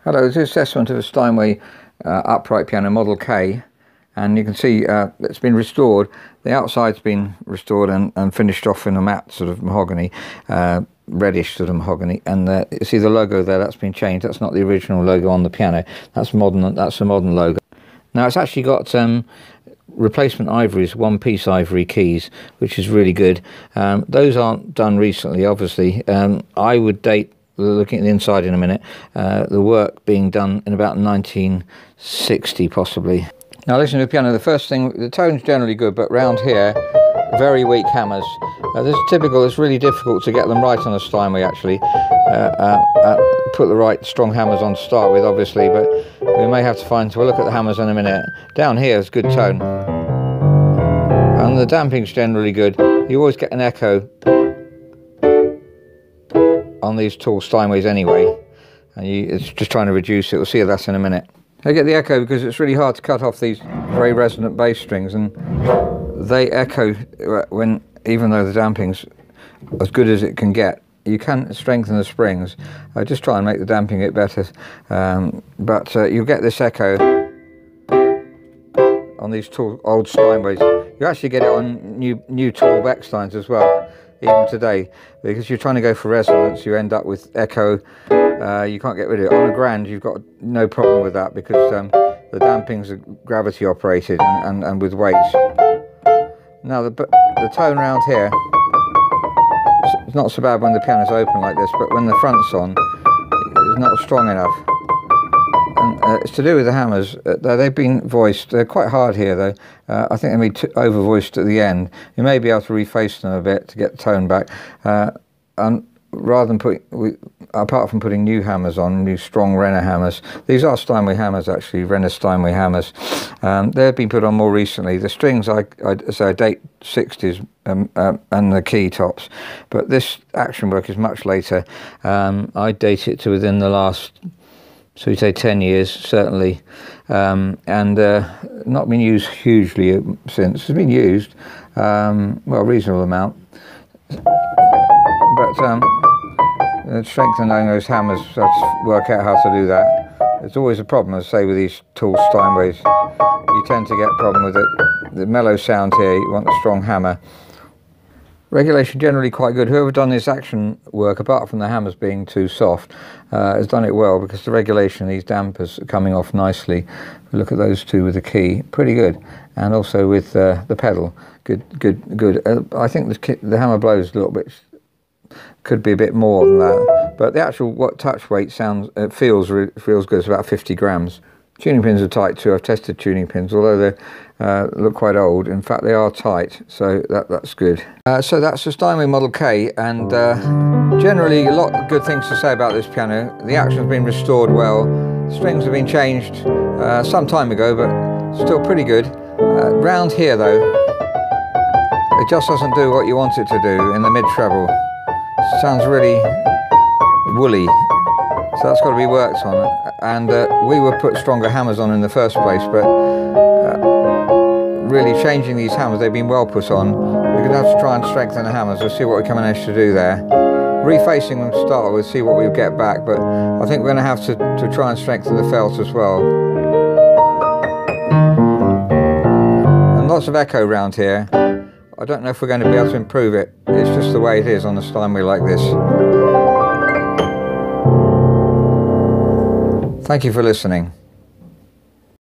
Hello, this is assessment of a Steinway upright piano Model K, and you can see it's been restored. The outside's been restored and finished off in a matte sort of mahogany, reddish sort of mahogany, and you see the logo there, that's been changed. That's not the original logo on the piano. That's modern. That's a modern logo. Now it's actually got replacement ivories, one-piece ivory keys, which is really good. Those aren't done recently, obviously. I would date, looking at the inside in a minute, the work being done in about 1960 possibly. Now listen to the piano. The first thing, the tone's generally good, but round here, very weak hammers. This is typical. It's really difficult to get them right on a Steinway actually. Put the right strong hammers on to start with, obviously, but we may have to find, we'll look at the hammers in a minute. Down here is good tone, and the damping's generally good. You always get an echo on these tall Steinways anyway, and it's just trying to reduce it. We'll see that in a minute. I get the echo because it's really hard to cut off these very resonant bass strings, and they echo when, even though the damping's as good as it can get. You can strengthen the springs. Just try and make the damping a bit better, but you'll get this echo on these tall old Steinways. You actually get it on new tall Becksteins as well, even today, because you're trying to go for resonance. You end up with echo. You can't get rid of it. On a grand, you've got no problem with that, because the dampings are gravity operated and with weights. Now the tone around here, it's not so bad when the piano's open like this, but when the front's on, it's not strong enough. And it's to do with the hammers. They've been voiced. They're quite hard here though. I think they've been over voiced at the end. You may be able to reface them a bit to get the tone back. And rather than apart from putting new hammers on, new strong Renner hammers, these are Steinway hammers actually, Renner Steinway hammers. They've been put on more recently. The strings I date 60s and the key tops, but this action work is much later. I date it to within the last, so we say 10 years certainly, and not been used hugely since. It's been used, well, a reasonable amount, but strengthening those hammers, so to work out how to do that. It's always a problem, as I say, with these tall Steinways. You tend to get a problem with the mellow sound here. You want a strong hammer. Regulation generally quite good. Whoever done this action work, apart from the hammers being too soft, has done it well, because the regulation, these dampers are coming off nicely. Look at those two with the key, pretty good, and also with the pedal, good. I think the hammer blows a little bit. Could be a bit more than that, but the actual touch weight feels good. It's about 50 grams. Tuning pins are tight too. I've tested tuning pins, although they look quite old. In fact, they are tight, so that's good. So that's the Steinway Model K, and generally a lot of good things to say about this piano. The action's been restored well. Strings have been changed some time ago, but still pretty good. Round here though, it just doesn't do what you want it to do in the mid treble. Sounds really woolly, so that's got to be worked on. And we would put stronger hammers on in the first place, but really changing these hammers, they've been well put on. We're going to have to try and strengthen the hammers. We'll see what we can manage to do there. Refacing them to start with, see what we get back, but I think we're going to have to try and strengthen the felt as well. And lots of echo around here. I don't know if we're going to be able to improve it. It's just the way it is on a Steinway like this. Thank you for listening.